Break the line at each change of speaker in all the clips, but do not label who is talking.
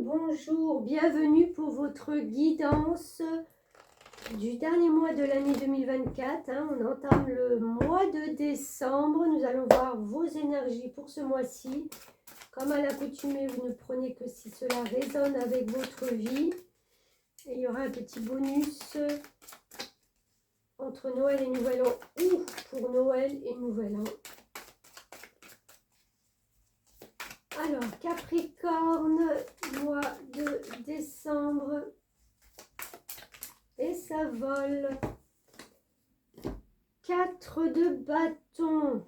bonjour, bienvenue pour votre guidance du dernier mois de l'année 2024. On entame le mois de décembre. Nous allons voir vos énergies pour ce mois-ci. Comme à l'accoutumée, vous ne prenez que si cela résonne avec votre vie. Et il y aura un petit bonus entre Noël et Nouvel An ou pour Noël et Nouvel An. Alors, Capricorne, mois de décembre, et ça vole. 4 de bâton.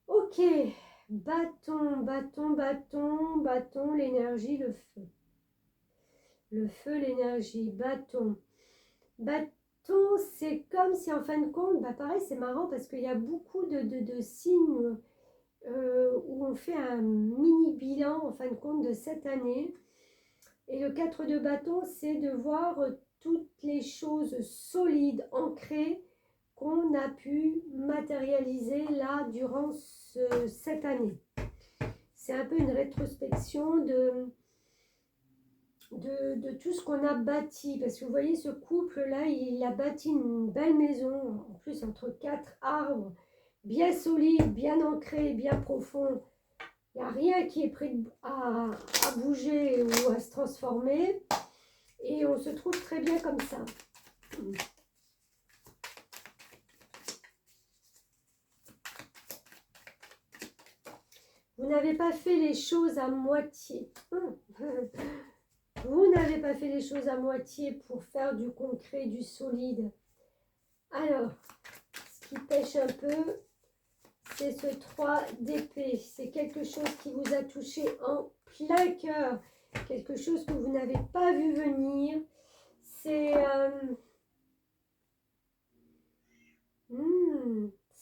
Ok, bâton, l'énergie, le feu. Le feu, l'énergie, bâton. Bâton, c'est comme si en fin de compte, pareil, c'est marrant parce qu'il y a beaucoup de signes où on fait un mini bilan en fin de compte de cette année. Et le 4 de bâton, c'est de voir toutes les choses solides, ancrées, qu'on a pu matérialiser là durant cette année. C'est un peu une rétrospection de tout ce qu'on a bâti. Parce que vous voyez, ce couple-là, il a bâti une belle maison, en plus entre 4 arbres, bien solides, bien ancrés, bien profonds. Il n'y a rien qui est prêt à bouger ou à se transformer. Et on se trouve très bien comme ça. Vous n'avez pas fait les choses à moitié. Vous n'avez pas fait les choses à moitié pour faire du concret, du solide. Alors, ce qui pêche un peu, c'est ce 3 d'épée. C'est quelque chose qui vous a touché en plein cœur. Quelque chose que vous n'avez pas vu venir. C'est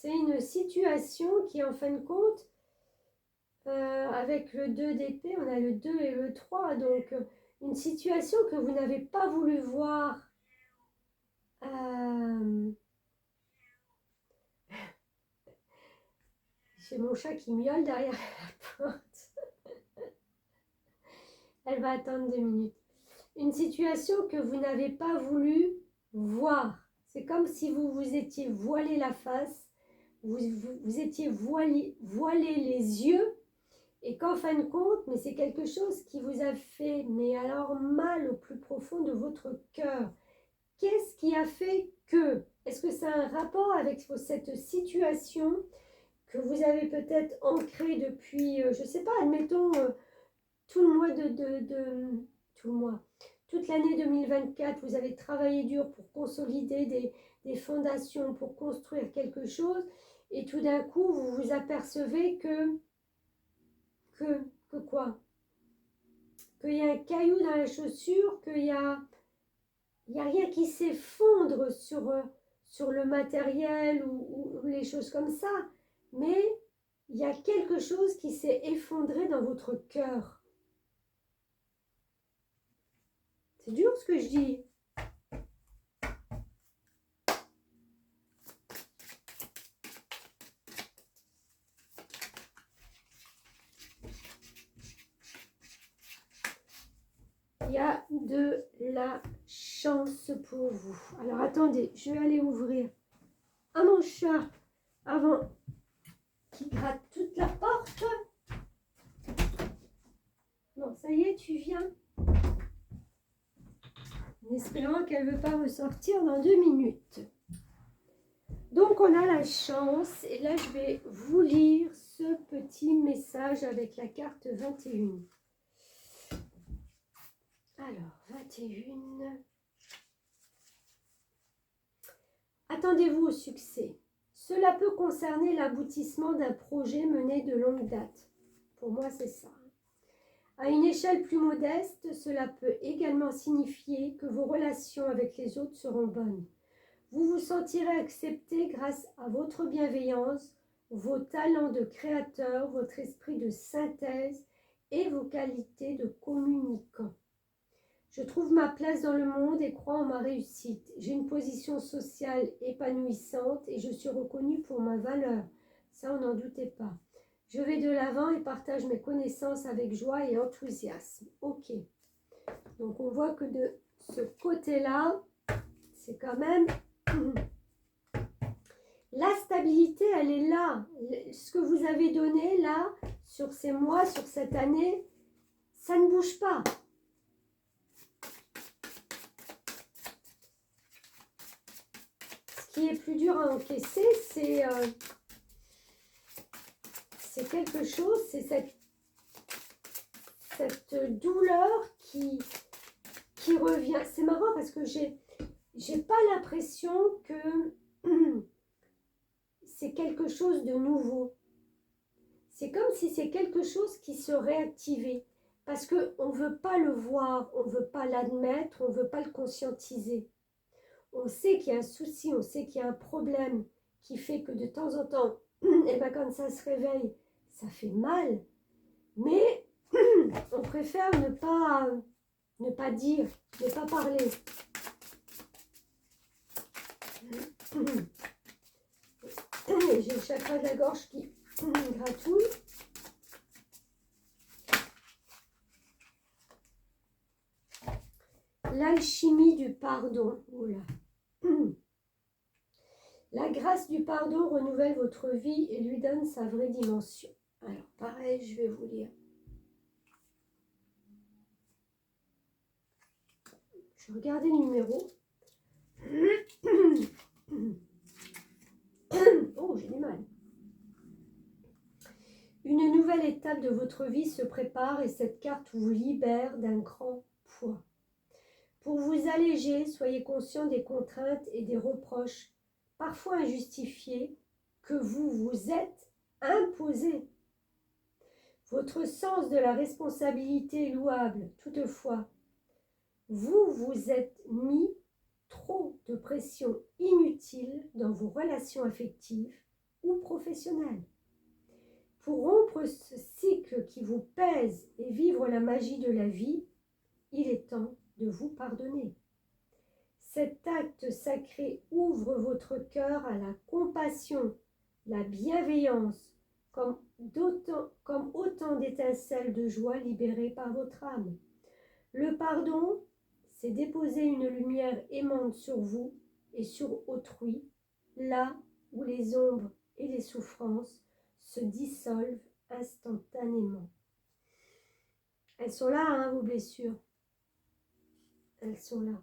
une situation qui, en fin de compte, avec le 2 d'épée, on a le 2 et le 3. Donc, une situation que vous n'avez pas voulu voir. J'ai mon chat qui miaule derrière la porte. Elle va attendre 2 minutes. Une situation que vous n'avez pas voulu voir. C'est comme si vous vous étiez voilé la face, vous étiez voilé les yeux, et qu'en fin de compte, mais c'est quelque chose qui vous a fait, mais alors mal au plus profond de votre cœur. Qu'est-ce qui a fait que? Est-ce que ça a un rapport avec cette situation que vous avez peut-être ancrée depuis, je ne sais pas, admettons, tout le mois tout le mois, toute l'année 2024, vous avez travaillé dur pour consolider des fondations, pour construire quelque chose, et tout d'un coup, vous vous apercevez que quoi? Qu'il y a un caillou dans la chaussure, qu'il y a rien qui s'effondre sur le matériel ou les choses comme ça, mais il y a quelque chose qui s'est effondré dans votre cœur. C'est dur ce que je dis. Il y a de la chance pour vous. Alors attendez, je vais aller ouvrir à mon chat avant qu'il gratte toute la porte. Bon, ça y est, tu viens. En espérant qu'elle ne veut pas ressortir dans 2 minutes. Donc on a la chance, et là je vais vous lire ce petit message avec la carte 21. Alors, 21. Attendez-vous au succès. Cela peut concerner l'aboutissement d'un projet mené de longue date. Pour moi, c'est ça. À une échelle plus modeste, cela peut également signifier que vos relations avec les autres seront bonnes. Vous vous sentirez accepté grâce à votre bienveillance, vos talents de créateur, votre esprit de synthèse et vos qualités de communicant. Je trouve ma place dans le monde et crois en ma réussite. J'ai une position sociale épanouissante et je suis reconnue pour ma valeur. Ça, on n'en doutait pas. Je vais de l'avant et partage mes connaissances avec joie et enthousiasme. Ok. Donc, on voit que de ce côté-là, c'est quand même... La stabilité, elle est là. Ce que vous avez donné là, sur ces mois, sur cette année, ça ne bouge pas. Ce qui est plus dur à encaisser, c'est quelque chose, c'est cette douleur qui revient. C'est marrant parce que j'ai pas l'impression que c'est quelque chose de nouveau. C'est comme si c'est quelque chose qui se réactivait. Parce qu'on ne veut pas le voir, on ne veut pas l'admettre, on ne veut pas le conscientiser. On sait qu'il y a un souci, on sait qu'il y a un problème qui fait que de temps en temps, et ben quand ça se réveille, ça fait mal. Mais on préfère ne pas dire, ne pas parler. J'ai le chakra de la gorge qui gratouille. L'alchimie du pardon. Oula. La grâce du pardon renouvelle votre vie et lui donne sa vraie dimension. Alors, pareil, je vais vous lire. Je vais regarder le numéro. Oh, j'ai du mal. Une nouvelle étape de votre vie se prépare et cette carte vous libère d'un grand poids. Pour vous alléger, soyez conscient des contraintes et des reproches, parfois injustifiés, que vous vous êtes imposés. Votre sens de la responsabilité est louable, toutefois, vous vous êtes mis trop de pression inutile dans vos relations affectives ou professionnelles. Pour rompre ce cycle qui vous pèse et vivre la magie de la vie, il est temps de vous pardonner. Cet acte sacré ouvre votre cœur à la compassion, la bienveillance, comme autant d'étincelles de joie libérées par votre âme. Le pardon, c'est déposer une lumière aimante sur vous et sur autrui, là où les ombres et les souffrances se dissolvent instantanément. Elles sont là, hein, vos blessures. Elles sont là.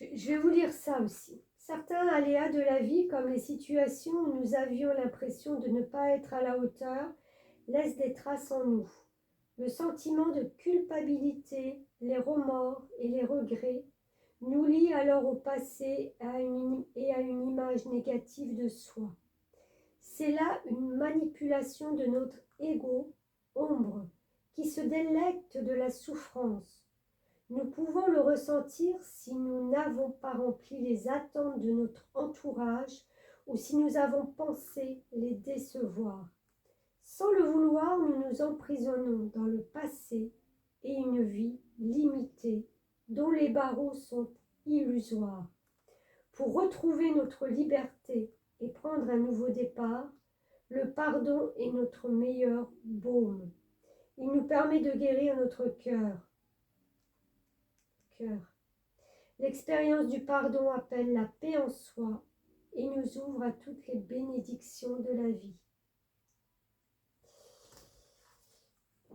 Je vais vous lire ça aussi. Certains aléas de la vie, comme les situations où nous avions l'impression de ne pas être à la hauteur, laissent des traces en nous. Le sentiment de culpabilité, les remords et les regrets nous lient alors au passé et à une image négative de soi. C'est là une manipulation de notre ego, ombre, qui se délecte de la souffrance. Nous pouvons le ressentir si nous n'avons pas rempli les attentes de notre entourage ou si nous avons pensé les décevoir. Sans le vouloir, nous nous emprisonnons dans le passé et une vie limitée dont les barreaux sont illusoires. Pour retrouver notre liberté et prendre un nouveau départ, le pardon est notre meilleur baume. Il nous permet de guérir notre cœur. L'expérience du pardon appelle la paix en soi et nous ouvre à toutes les bénédictions de la vie.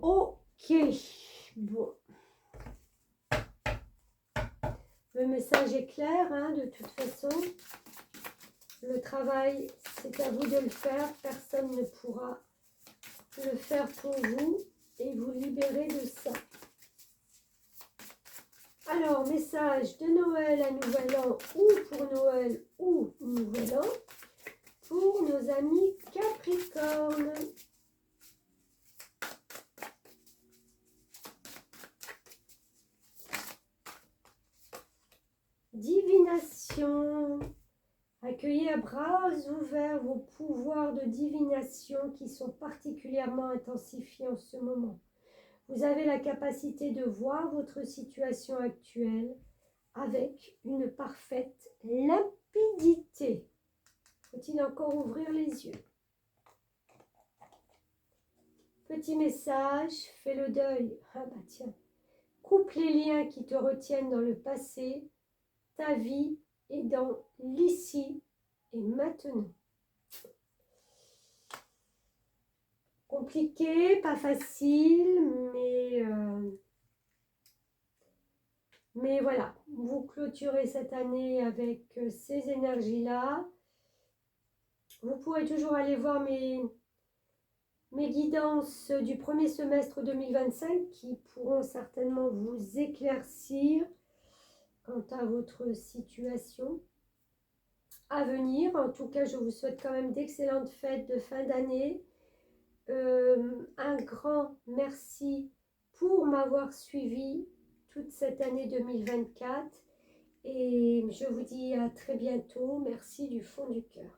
Ok, bon. Le message est clair, hein, de toute façon. Le travail, c'est à vous de le faire. Personne ne pourra le faire pour vous et vous libérer de ça. Alors, message de Noël à Nouvel An ou pour Noël ou Nouvel An pour nos amis Capricorne. Divination. Accueillez à bras ouverts vos pouvoirs de divination qui sont particulièrement intensifiés en ce moment. Vous avez la capacité de voir votre situation actuelle, avec une parfaite limpidité. Faut-il encore ouvrir les yeux? Petit message, fais le deuil. Ah bah tiens. Coupe les liens qui te retiennent dans le passé. Ta vie est dans l'ici et maintenant. Compliqué, pas facile, mais voilà. Vous clôturez cette année avec ces énergies-là. Vous pourrez toujours aller voir mes guidances du premier semestre 2025 qui pourront certainement vous éclaircir quant à votre situation à venir. En tout cas, je vous souhaite quand même d'excellentes fêtes de fin d'année. Un grand merci pour m'avoir suivi toute cette année 2024 et je vous dis à très bientôt. Merci du fond du cœur.